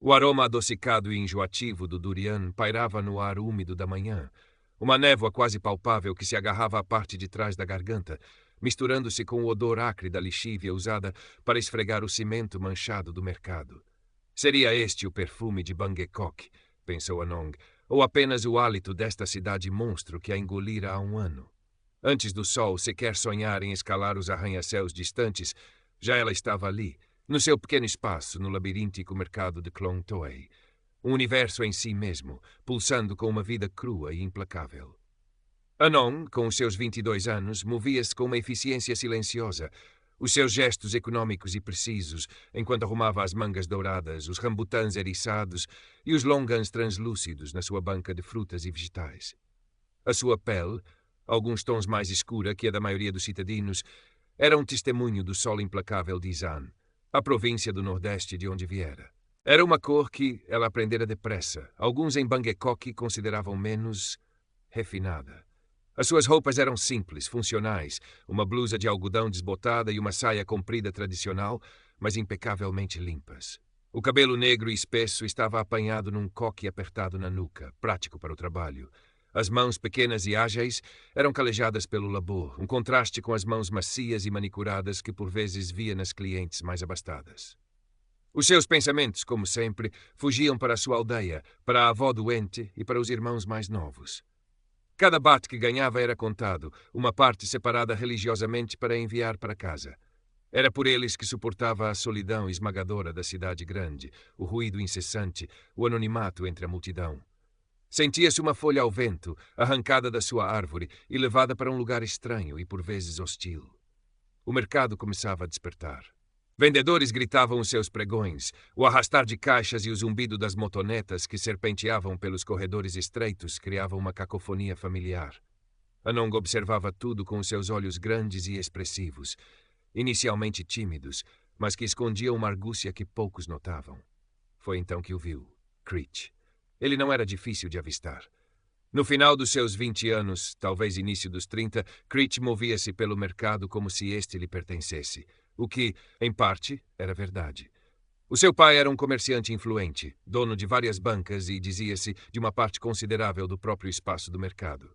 O aroma adocicado e enjoativo do durian pairava no ar úmido da manhã, uma névoa quase palpável que se agarrava à parte de trás da garganta, misturando-se com o odor acre da lixívia usada para esfregar o cimento manchado do mercado. Seria este o perfume de Bangkok, pensou Anong, ou apenas o hálito desta cidade monstro que a engolira há um ano? Antes do sol sequer sonhar em escalar os arranha-céus distantes, já ela estava ali, no seu pequeno espaço no labiríntico mercado de Klong Toei. Um universo em si mesmo, pulsando com uma vida crua e implacável. Anong, com os seus 22 anos, movia-se com uma eficiência silenciosa, os seus gestos econômicos e precisos, enquanto arrumava as mangas douradas, os rambutãs eriçados e os longans translúcidos na sua banca de frutas e vegetais. A sua pele, alguns tons mais escura que a da maioria dos citadinos, era um testemunho do sol implacável de Isan, a província do Nordeste de onde viera. Era uma cor que ela aprendera depressa. Alguns em Bangkok consideravam menos refinada. As suas roupas eram simples, funcionais, uma blusa de algodão desbotada e uma saia comprida tradicional, mas impecavelmente limpas. O cabelo negro e espesso estava apanhado num coque apertado na nuca, prático para o trabalho. As mãos pequenas e ágeis eram calejadas pelo labor, um contraste com as mãos macias e manicuradas que por vezes via nas clientes mais abastadas. Os seus pensamentos, como sempre, fugiam para a sua aldeia, para a avó doente e para os irmãos mais novos. Cada bate que ganhava era contado, uma parte separada religiosamente para enviar para casa. Era por eles que suportava a solidão esmagadora da cidade grande, o ruído incessante, o anonimato entre a multidão. Sentia-se uma folha ao vento, arrancada da sua árvore e levada para um lugar estranho e por vezes hostil. O mercado começava a despertar. Vendedores gritavam os seus pregões, o arrastar de caixas e o zumbido das motonetas que serpenteavam pelos corredores estreitos criavam uma cacofonia familiar. Anong observava tudo com os seus olhos grandes e expressivos, inicialmente tímidos, mas que escondiam uma argúcia que poucos notavam. Foi então que o viu, Crit. Ele não era difícil de avistar. No final dos seus 20 anos, talvez início dos 30, Crit movia-se pelo mercado como se este lhe pertencesse. O que, em parte, era verdade. O seu pai era um comerciante influente, dono de várias bancas e, dizia-se, de uma parte considerável do próprio espaço do mercado.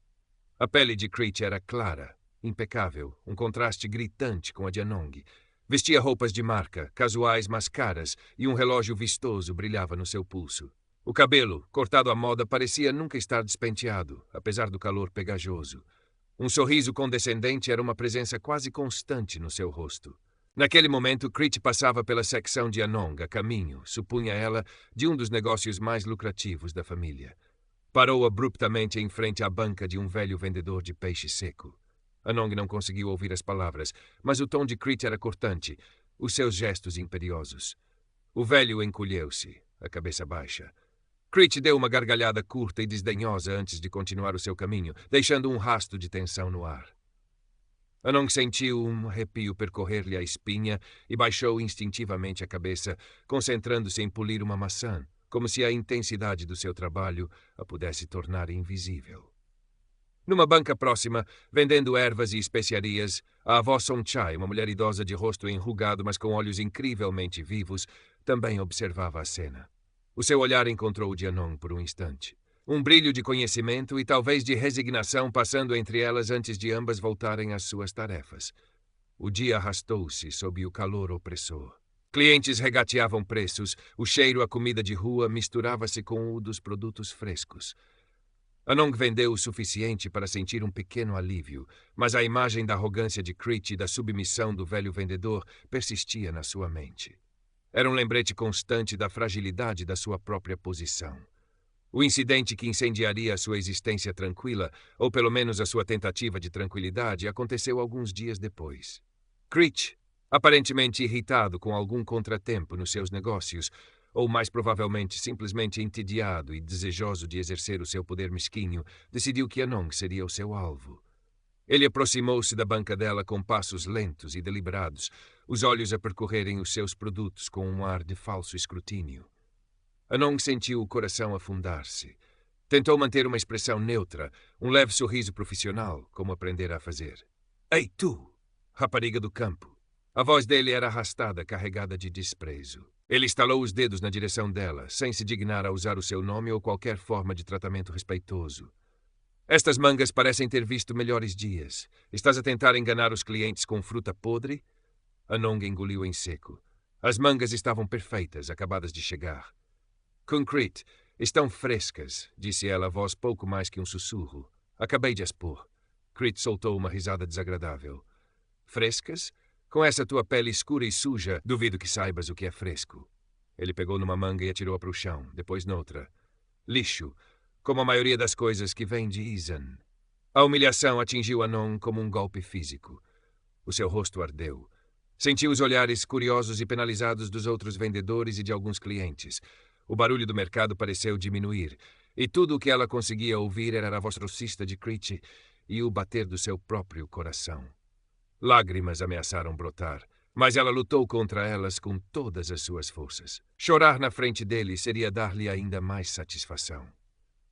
A pele de Crit era clara, impecável, um contraste gritante com a de Anong. Vestia roupas de marca, casuais mas caras, e um relógio vistoso brilhava no seu pulso. O cabelo, cortado à moda, parecia nunca estar despenteado, apesar do calor pegajoso. Um sorriso condescendente era uma presença quase constante no seu rosto. Naquele momento, Crit passava pela secção de Anong, a caminho, supunha ela, de um dos negócios mais lucrativos da família. Parou abruptamente em frente à banca de um velho vendedor de peixe seco. Anong não conseguiu ouvir as palavras, mas o tom de Crit era cortante, os seus gestos imperiosos. O velho encolheu-se, a cabeça baixa. Crit deu uma gargalhada curta e desdenhosa antes de continuar o seu caminho, deixando um rasto de tensão no ar. Anong sentiu um arrepio percorrer-lhe a espinha e baixou instintivamente a cabeça, concentrando-se em polir uma maçã, como se a intensidade do seu trabalho a pudesse tornar invisível. Numa banca próxima, vendendo ervas e especiarias, a avó Songchai, uma mulher idosa de rosto enrugado, mas com olhos incrivelmente vivos, também observava a cena. O seu olhar encontrou o de Anong por um instante. Um brilho de conhecimento e talvez de resignação passando entre elas antes de ambas voltarem às suas tarefas. O dia arrastou-se sob o calor opressor. Clientes regateavam preços, o cheiro à comida de rua misturava-se com o dos produtos frescos. Anong vendeu o suficiente para sentir um pequeno alívio, mas a imagem da arrogância de Crit e da submissão do velho vendedor persistia na sua mente. Era um lembrete constante da fragilidade da sua própria posição. O incidente que incendiaria a sua existência tranquila, ou pelo menos a sua tentativa de tranquilidade, aconteceu alguns dias depois. Crit, aparentemente irritado com algum contratempo nos seus negócios, ou mais provavelmente simplesmente entediado e desejoso de exercer o seu poder mesquinho, decidiu que Anong seria o seu alvo. Ele aproximou-se da banca dela com passos lentos e deliberados, os olhos a percorrerem os seus produtos com um ar de falso escrutínio. Anong sentiu o coração afundar-se. Tentou manter uma expressão neutra, um leve sorriso profissional, como aprendera a fazer. Ei, tu! Rapariga do campo! A voz dele era arrastada, carregada de desprezo. Ele estalou os dedos na direção dela, sem se dignar a usar o seu nome ou qualquer forma de tratamento respeitoso. Estas mangas parecem ter visto melhores dias. Estás a tentar enganar os clientes com fruta podre? Anong engoliu em seco. As mangas estavam perfeitas, acabadas de chegar. Concrete, estão frescas, disse ela, a voz pouco mais que um sussurro. Acabei de as pôr. Crete soltou uma risada desagradável. Frescas? Com essa tua pele escura e suja, duvido que saibas o que é fresco. Ele pegou numa manga e atirou-a para o chão, depois noutra. Lixo, como a maioria das coisas que vêm de Izan. A humilhação atingiu Anong como um golpe físico. O seu rosto ardeu. Sentiu os olhares curiosos e penalizados dos outros vendedores e de alguns clientes. O barulho do mercado pareceu diminuir, e tudo o que ela conseguia ouvir era a voz rossista de Crete e o bater do seu próprio coração. Lágrimas ameaçaram brotar, mas ela lutou contra elas com todas as suas forças. Chorar na frente dele seria dar-lhe ainda mais satisfação.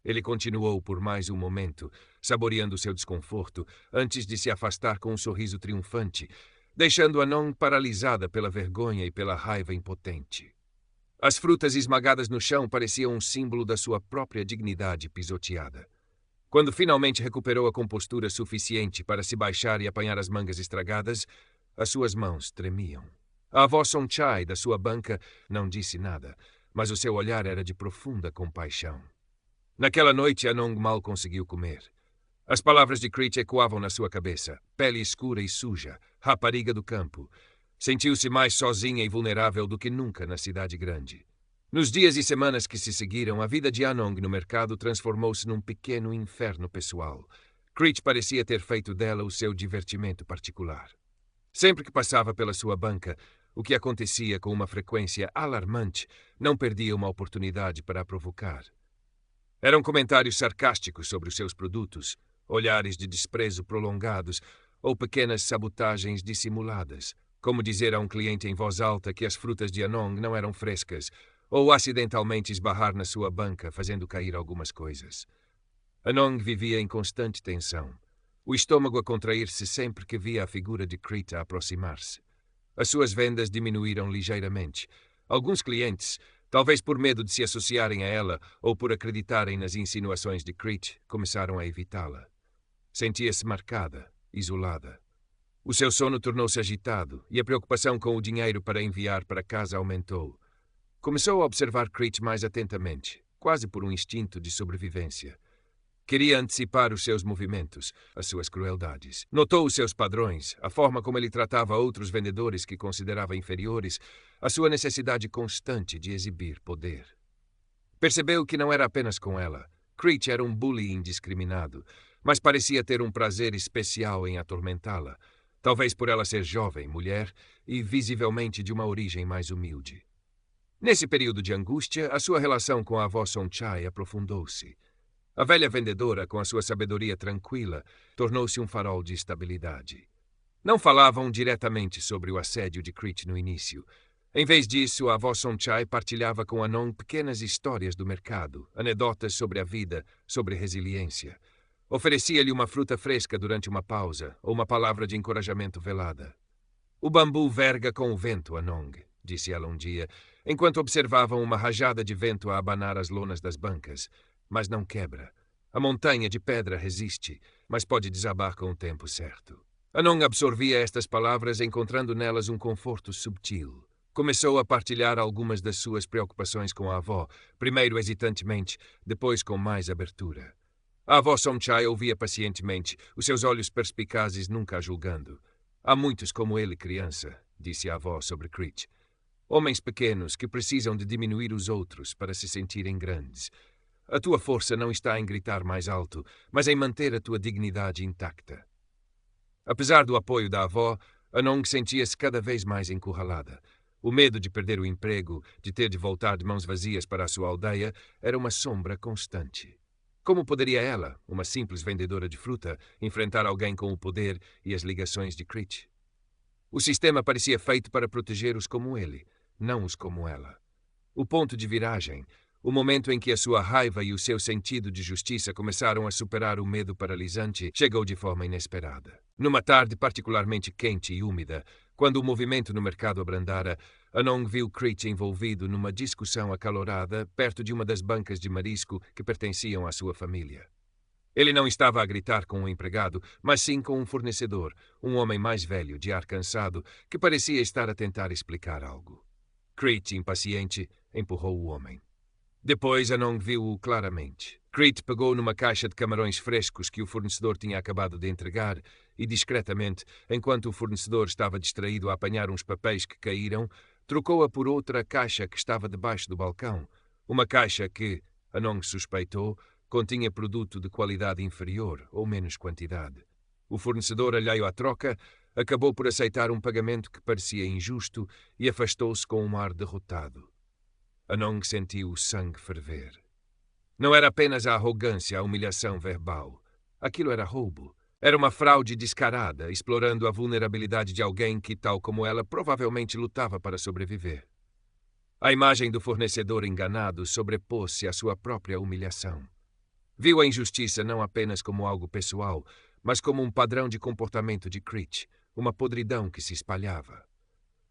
Ele continuou por mais um momento, saboreando seu desconforto, antes de se afastar com um sorriso triunfante, deixando Anong paralisada pela vergonha e pela raiva impotente. As frutas esmagadas no chão pareciam um símbolo da sua própria dignidade pisoteada. Quando finalmente recuperou a compostura suficiente para se baixar e apanhar as mangas estragadas, as suas mãos tremiam. A avó Sonchai, da sua banca, não disse nada, mas o seu olhar era de profunda compaixão. Naquela noite, Anong mal conseguiu comer. As palavras de Crete ecoavam na sua cabeça. Pele escura e suja, rapariga do campo. Sentiu-se mais sozinha e vulnerável do que nunca na cidade grande. Nos dias e semanas que se seguiram, a vida de Anong no mercado transformou-se num pequeno inferno pessoal. Crete parecia ter feito dela o seu divertimento particular. Sempre que passava pela sua banca, o que acontecia com uma frequência alarmante, não perdia uma oportunidade para a provocar. Eram comentários sarcásticos sobre os seus produtos, olhares de desprezo prolongados ou pequenas sabotagens dissimuladas, como dizer a um cliente em voz alta que as frutas de Anong não eram frescas, ou acidentalmente esbarrar na sua banca, fazendo cair algumas coisas. Anong vivia em constante tensão, o estômago a contrair-se sempre que via a figura de Crete a aproximar-se. As suas vendas diminuíram ligeiramente. Alguns clientes, talvez por medo de se associarem a ela ou por acreditarem nas insinuações de Crete, começaram a evitá-la. Sentia-se marcada, isolada. O seu sono tornou-se agitado e a preocupação com o dinheiro para enviar para casa aumentou. Começou a observar Crete mais atentamente, quase por um instinto de sobrevivência. Queria antecipar os seus movimentos, as suas crueldades. Notou os seus padrões, a forma como ele tratava outros vendedores que considerava inferiores, a sua necessidade constante de exibir poder. Percebeu que não era apenas com ela. Crete era um bully indiscriminado, mas parecia ter um prazer especial em atormentá-la, talvez por ela ser jovem, mulher e visivelmente de uma origem mais humilde. Nesse período de angústia, a sua relação com a avó Sonchai aprofundou-se. A velha vendedora, com a sua sabedoria tranquila, tornou-se um farol de estabilidade. Não falavam diretamente sobre o assédio de Crete no início. Em vez disso, a avó Sonchai partilhava com Anong pequenas histórias do mercado, anedotas sobre a vida, sobre resiliência. Oferecia-lhe uma fruta fresca durante uma pausa, ou uma palavra de encorajamento velada. O bambu verga com o vento, Anong, disse ela um dia, enquanto observavam uma rajada de vento a abanar as lonas das bancas. Mas não quebra. A montanha de pedra resiste, mas pode desabar com o tempo certo. Anong absorvia estas palavras, encontrando nelas um conforto subtil. Começou a partilhar algumas das suas preocupações com a avó, primeiro hesitantemente, depois com mais abertura. A avó Sonchai ouvia pacientemente, os seus olhos perspicazes nunca a julgando. Há muitos como ele, criança, disse a avó sobre Crete. Homens pequenos que precisam de diminuir os outros para se sentirem grandes. A tua força não está em gritar mais alto, mas em manter a tua dignidade intacta. Apesar do apoio da avó, Anong sentia-se cada vez mais encurralada. O medo de perder o emprego, de ter de voltar de mãos vazias para a sua aldeia, era uma sombra constante. Como poderia ela, uma simples vendedora de fruta, enfrentar alguém com o poder e as ligações de Crete? O sistema parecia feito para proteger os como ele, não os como ela. O ponto de viragem, o momento em que a sua raiva e o seu sentido de justiça começaram a superar o medo paralisante, chegou de forma inesperada. Numa tarde particularmente quente e úmida, quando o movimento no mercado abrandara, Anong viu Creech envolvido numa discussão acalorada perto de uma das bancas de marisco que pertenciam à sua família. Ele não estava a gritar com um empregado, mas sim com um fornecedor, um homem mais velho, de ar cansado, que parecia estar a tentar explicar algo. Creech, impaciente, empurrou o homem. Depois Anong viu-o claramente. Creech pegou numa caixa de camarões frescos que o fornecedor tinha acabado de entregar e, discretamente, enquanto o fornecedor estava distraído a apanhar uns papéis que caíram, trocou-a por outra caixa que estava debaixo do balcão. Uma caixa que, Anong suspeitou, continha produto de qualidade inferior ou menos quantidade. O fornecedor, alheio à troca, acabou por aceitar um pagamento que parecia injusto e afastou-se com um ar derrotado. Anong sentiu o sangue ferver. Não era apenas a arrogância, a humilhação verbal. Aquilo era roubo. Era uma fraude descarada, explorando a vulnerabilidade de alguém que, tal como ela, provavelmente lutava para sobreviver. A imagem do fornecedor enganado sobrepôs-se à sua própria humilhação. Viu a injustiça não apenas como algo pessoal, mas como um padrão de comportamento de Creech, uma podridão que se espalhava.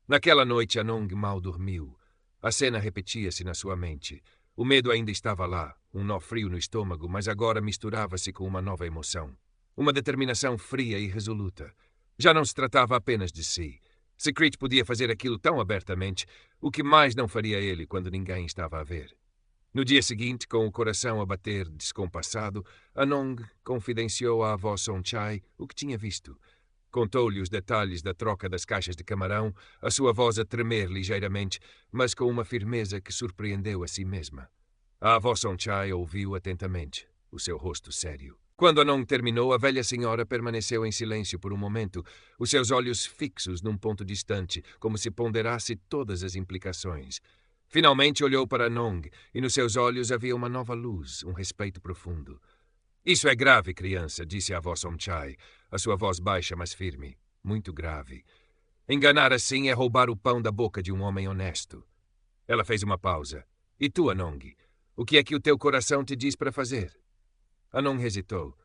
Naquela noite, Anong mal dormiu. A cena repetia-se na sua mente. O medo ainda estava lá, um nó frio no estômago, mas agora misturava-se com uma nova emoção. Uma determinação fria e resoluta. Já não se tratava apenas de si. Se Creech podia fazer aquilo tão abertamente, o que mais não faria ele quando ninguém estava a ver? No dia seguinte, com o coração a bater descompassado, Anong confidenciou à avó Sonchai o que tinha visto. Contou-lhe os detalhes da troca das caixas de camarão, a sua voz a tremer ligeiramente, mas com uma firmeza que surpreendeu a si mesma. A avó Sonchai ouviu atentamente, o seu rosto sério. Quando Anong terminou, a velha senhora permaneceu em silêncio por um momento, os seus olhos fixos num ponto distante, como se ponderasse todas as implicações. Finalmente olhou para Anong, e nos seus olhos havia uma nova luz, um respeito profundo. Isso é grave, criança, disse a avó Somchai, a sua voz baixa, mas firme. Muito grave. Enganar assim é roubar o pão da boca de um homem honesto. Ela fez uma pausa. E tu, Anong? O que é que o teu coração te diz para fazer? Anong hesitou.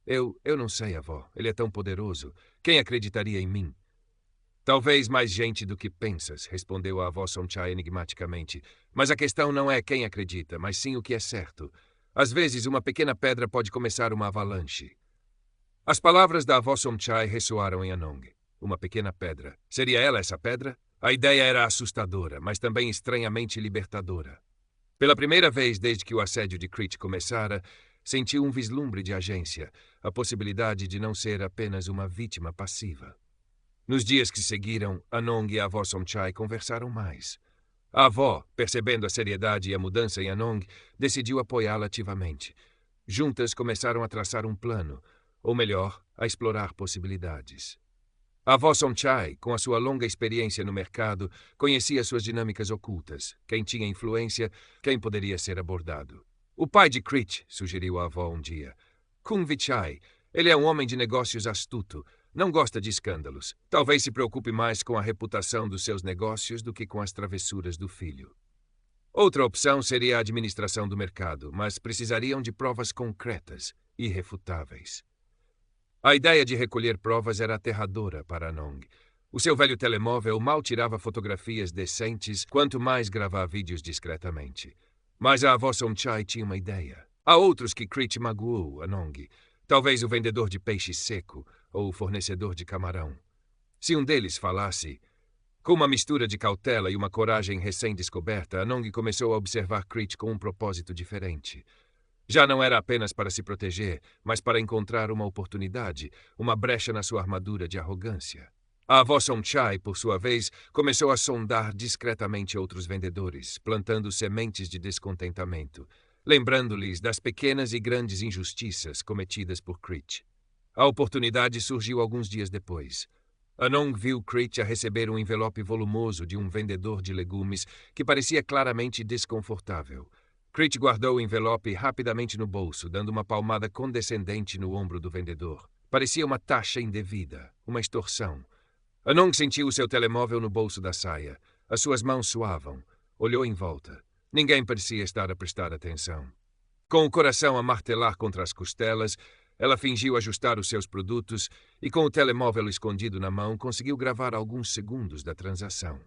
Eu não sei, avó. Ele é tão poderoso. Quem acreditaria em mim? Talvez mais gente do que pensas, respondeu a avó Somchai enigmaticamente. Mas a questão não é quem acredita, mas sim o que é certo. Às vezes, uma pequena pedra pode começar uma avalanche. As palavras da avó Somchai ressoaram em Anong. Uma pequena pedra. Seria ela essa pedra? A ideia era assustadora, mas também estranhamente libertadora. Pela primeira vez desde que o assédio de Creech começara, sentiu um vislumbre de agência, a possibilidade de não ser apenas uma vítima passiva. Nos dias que seguiram, Anong e a avó Somchai conversaram mais. A avó, percebendo a seriedade e a mudança em Anong, decidiu apoiá-la ativamente. Juntas começaram a traçar um plano, ou melhor, a explorar possibilidades. A avó Somchai, com a sua longa experiência no mercado, conhecia suas dinâmicas ocultas, quem tinha influência, quem poderia ser abordado. O pai de Creech, sugeriu a avó um dia. Kun Vichai, ele é um homem de negócios astuto. Não gosta de escândalos. Talvez se preocupe mais com a reputação dos seus negócios do que com as travessuras do filho. Outra opção seria a administração do mercado, mas precisariam de provas concretas, irrefutáveis. A ideia de recolher provas era aterradora para Anong. O seu velho telemóvel mal tirava fotografias decentes, quanto mais gravar vídeos discretamente. Mas a avó Somchai tinha uma ideia. Há outros que Creech magoou, Anong. Talvez o vendedor de peixe seco ou o fornecedor de camarão. Se um deles falasse... Com uma mistura de cautela e uma coragem recém-descoberta, Anong começou a observar Creech com um propósito diferente. Já não era apenas para se proteger, mas para encontrar uma oportunidade, uma brecha na sua armadura de arrogância. A avó Somchai, por sua vez, começou a sondar discretamente outros vendedores, plantando sementes de descontentamento, lembrando-lhes das pequenas e grandes injustiças cometidas por Creech. A oportunidade surgiu alguns dias depois. Anong viu Creech a receber um envelope volumoso de um vendedor de legumes que parecia claramente desconfortável. Creech guardou o envelope rapidamente no bolso, dando uma palmada condescendente no ombro do vendedor. Parecia uma taxa indevida, uma extorsão. Anong sentiu o seu telemóvel no bolso da saia. As suas mãos suavam. Olhou em volta. Ninguém parecia estar a prestar atenção. Com o coração a martelar contra as costelas, ela fingiu ajustar os seus produtos e, com o telemóvel escondido na mão, conseguiu gravar alguns segundos da transação.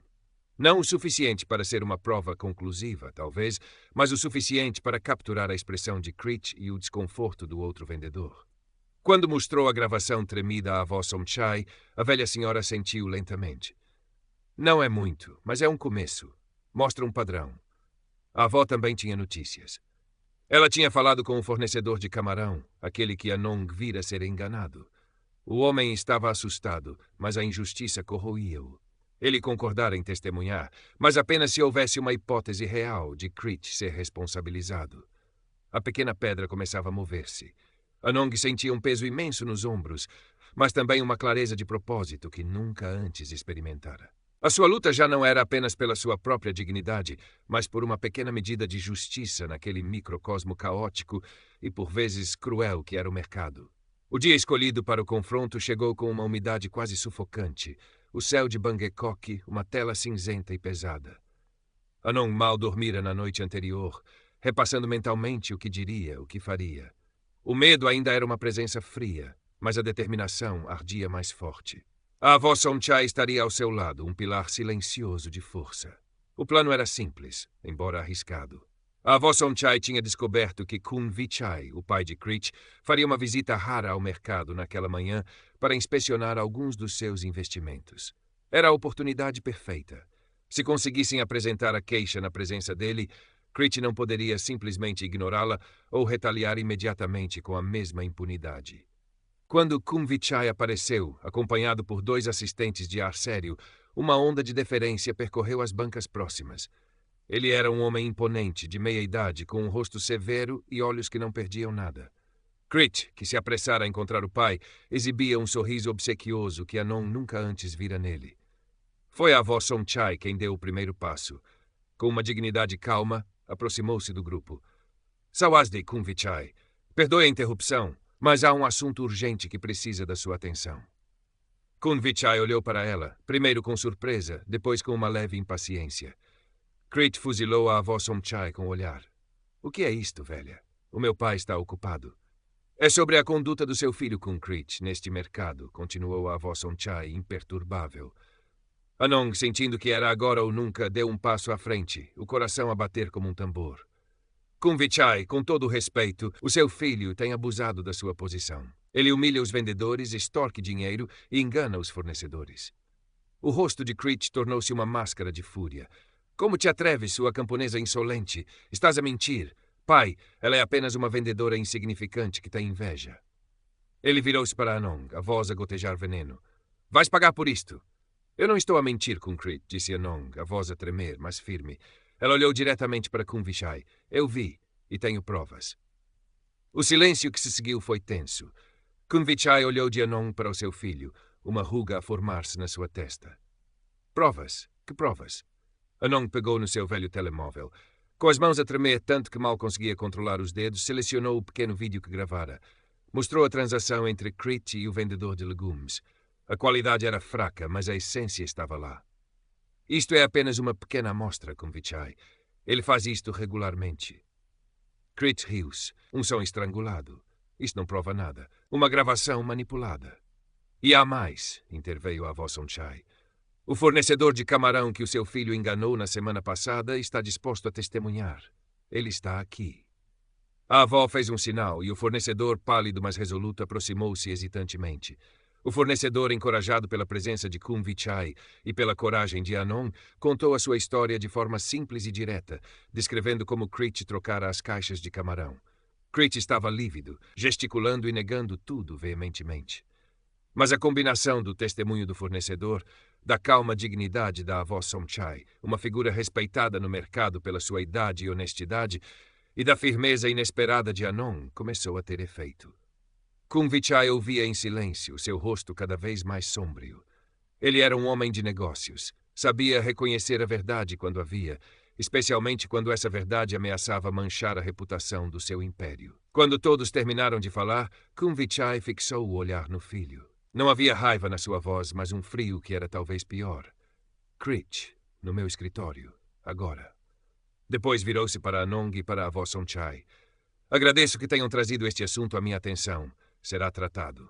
Não o suficiente para ser uma prova conclusiva, talvez, mas o suficiente para capturar a expressão de Crit e o desconforto do outro vendedor. Quando mostrou a gravação tremida à avó Somchai, a velha senhora sentiu lentamente. Não é muito, mas é um começo. Mostra um padrão. A avó também tinha notícias. Ela tinha falado com o fornecedor de camarão, aquele que Anong vira ser enganado. O homem estava assustado, mas a injustiça corroía-o. Ele concordara em testemunhar, mas apenas se houvesse uma hipótese real de Crit ser responsabilizado. A pequena pedra começava a mover-se. Anong sentia um peso imenso nos ombros, mas também uma clareza de propósito que nunca antes experimentara. A sua luta já não era apenas pela sua própria dignidade, mas por uma pequena medida de justiça naquele microcosmo caótico e por vezes cruel que era o mercado. O dia escolhido para o confronto chegou com uma umidade quase sufocante, o céu de Bangkok, uma tela cinzenta e pesada. Anong mal dormira na noite anterior, repassando mentalmente o que diria, o que faria. O medo ainda era uma presença fria, mas a determinação ardia mais forte. A avó Somchai estaria ao seu lado, um pilar silencioso de força. O plano era simples, embora arriscado. A avó Somchai tinha descoberto que Kun Vichai, o pai de Crit, faria uma visita rara ao mercado naquela manhã para inspecionar alguns dos seus investimentos. Era a oportunidade perfeita. Se conseguissem apresentar a queixa na presença dele, Crit não poderia simplesmente ignorá-la ou retaliar imediatamente com a mesma impunidade. Quando Kun Vichai apareceu, acompanhado por 2 assistentes de ar sério, uma onda de deferência percorreu as bancas próximas. Ele era um homem imponente, de meia-idade, com um rosto severo e olhos que não perdiam nada. Crit, que se apressara a encontrar o pai, exibia um sorriso obsequioso que Anong nunca antes vira nele. Foi a avó Somchai quem deu o primeiro passo. Com uma dignidade calma, aproximou-se do grupo. Sawasdee, Kun Vichai. Perdoe a interrupção, mas há um assunto urgente que precisa da sua atenção. Kun Vichai olhou para ela, primeiro com surpresa, depois com uma leve impaciência. Crit fuzilou a avó Somchai com o olhar. O que é isto, velha? O meu pai está ocupado. É sobre a conduta do seu filho com Crit neste mercado, continuou a avó Somchai, imperturbável. Anong, sentindo que era agora ou nunca, deu um passo à frente, o coração a bater como um tambor. Kun Vichai, com todo o respeito, o seu filho tem abusado da sua posição. Ele humilha os vendedores, extorque dinheiro e engana os fornecedores. O rosto de Crit tornou-se uma máscara de fúria. Como te atreves, sua camponesa insolente? Estás a mentir. Pai, ela é apenas uma vendedora insignificante que tem inveja. Ele virou-se para Anong, a voz a gotejar veneno. Vais pagar por isto. Eu não estou a mentir, Kun Crit, disse Anong, a voz a tremer, mas firme. Ela olhou diretamente para Kun Vichai. Eu vi, e tenho provas. O silêncio que se seguiu foi tenso. Kun Vichai olhou de Anong para o seu filho, uma ruga a formar-se na sua testa. Provas? Que provas? Anong pegou no seu velho telemóvel. Com as mãos a tremer tanto que mal conseguia controlar os dedos, selecionou o pequeno vídeo que gravara. Mostrou a transação entre Crit e o vendedor de legumes. A qualidade era fraca, mas a essência estava lá. Isto é apenas uma pequena amostra, Kun Vichai. Ele faz isto regularmente. Crit riu-se. Um som estrangulado. Isto não prova nada. Uma gravação manipulada. E há mais, interveio a avó Somchai. O fornecedor de camarão que o seu filho enganou na semana passada está disposto a testemunhar. Ele está aqui. A avó fez um sinal e o fornecedor, pálido mas resoluto, aproximou-se hesitantemente. O fornecedor, encorajado pela presença de Kun Vichai e pela coragem de Anong, contou a sua história de forma simples e direta, descrevendo como Crit trocara as caixas de camarão. Crit estava lívido, gesticulando e negando tudo veementemente. Mas a combinação do testemunho do fornecedor, da calma dignidade da avó Somchai, uma figura respeitada no mercado pela sua idade e honestidade, e da firmeza inesperada de Anong, começou a ter efeito. Kun Vichai ouvia em silêncio, seu rosto cada vez mais sombrio. Ele era um homem de negócios. Sabia reconhecer a verdade quando a via, especialmente quando essa verdade ameaçava manchar a reputação do seu império. Quando todos terminaram de falar, Kun Vichai fixou o olhar no filho. Não havia raiva na sua voz, mas um frio que era talvez pior. Crit, no meu escritório, agora. Depois virou-se para Anong e para a avó Somchai. Agradeço que tenham trazido este assunto à minha atenção. Será tratado.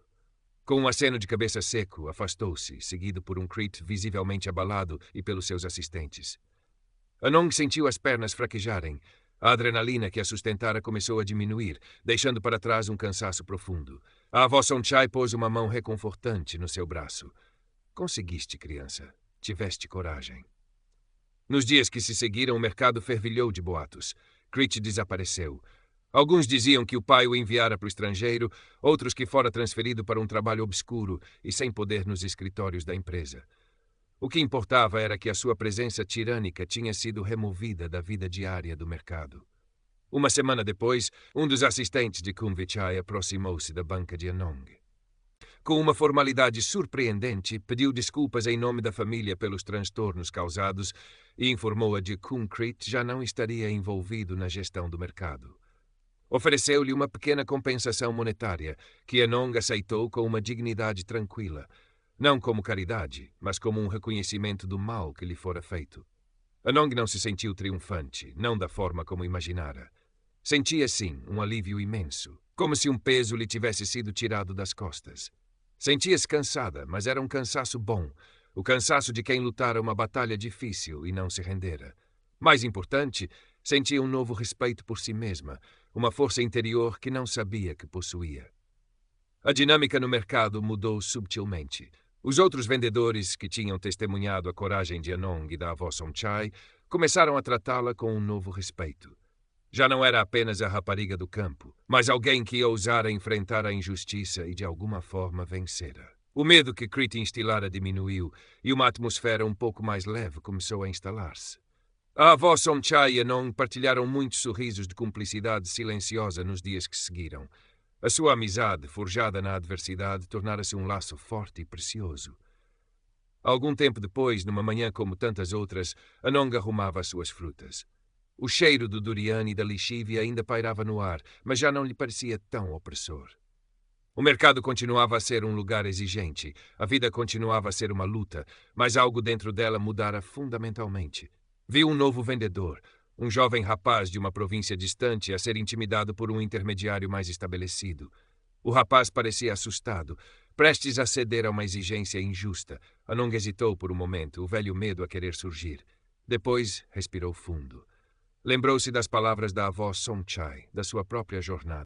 Com um aceno de cabeça seco, afastou-se, seguido por um Crete visivelmente abalado e pelos seus assistentes. Anong sentiu as pernas fraquejarem. A adrenalina que a sustentara começou a diminuir, deixando para trás um cansaço profundo. A avó Sonchai pôs uma mão reconfortante no seu braço. Conseguiste, criança. Tiveste coragem. Nos dias que se seguiram, o mercado fervilhou de boatos. Crete desapareceu. Alguns diziam que o pai o enviara para o estrangeiro, outros que fora transferido para um trabalho obscuro e sem poder nos escritórios da empresa. O que importava era que a sua presença tirânica tinha sido removida da vida diária do mercado. Uma semana depois, um dos assistentes de Kumvichai aproximou-se da banca de Anong. Com uma formalidade surpreendente, pediu desculpas em nome da família pelos transtornos causados e informou-a de que Crete já não estaria envolvido na gestão do mercado. Ofereceu-lhe uma pequena compensação monetária, que Anong aceitou com uma dignidade tranquila, não como caridade, mas como um reconhecimento do mal que lhe fora feito. Anong não se sentiu triunfante, não da forma como imaginara. Sentia, sim, um alívio imenso, como se um peso lhe tivesse sido tirado das costas. Sentia-se cansada, mas era um cansaço bom, o cansaço de quem lutara uma batalha difícil e não se rendera. Mais importante, sentia um novo respeito por si mesma, uma força interior que não sabia que possuía. A dinâmica no mercado mudou subtilmente. Os outros vendedores que tinham testemunhado a coragem de Anong e da avó Sonchai começaram a tratá-la com um novo respeito. Já não era apenas a rapariga do campo, mas alguém que ousara enfrentar a injustiça e de alguma forma vencera. O medo que Crete instilara diminuiu e uma atmosfera um pouco mais leve começou a instalar-se. A avó Sonchai e Anong partilharam muitos sorrisos de cumplicidade silenciosa nos dias que seguiram. A sua amizade, forjada na adversidade, tornara-se um laço forte e precioso. Algum tempo depois, numa manhã como tantas outras, Anong arrumava as suas frutas. O cheiro do durian e da lixívia ainda pairava no ar, mas já não lhe parecia tão opressor. O mercado continuava a ser um lugar exigente, a vida continuava a ser uma luta, mas algo dentro dela mudara fundamentalmente. Viu um novo vendedor, um jovem rapaz de uma província distante a ser intimidado por um intermediário mais estabelecido. O rapaz parecia assustado, prestes a ceder a uma exigência injusta. Anong hesitou por um momento, o velho medo a querer surgir. Depois respirou fundo. Lembrou-se das palavras da avó Sonchai, da sua própria jornada.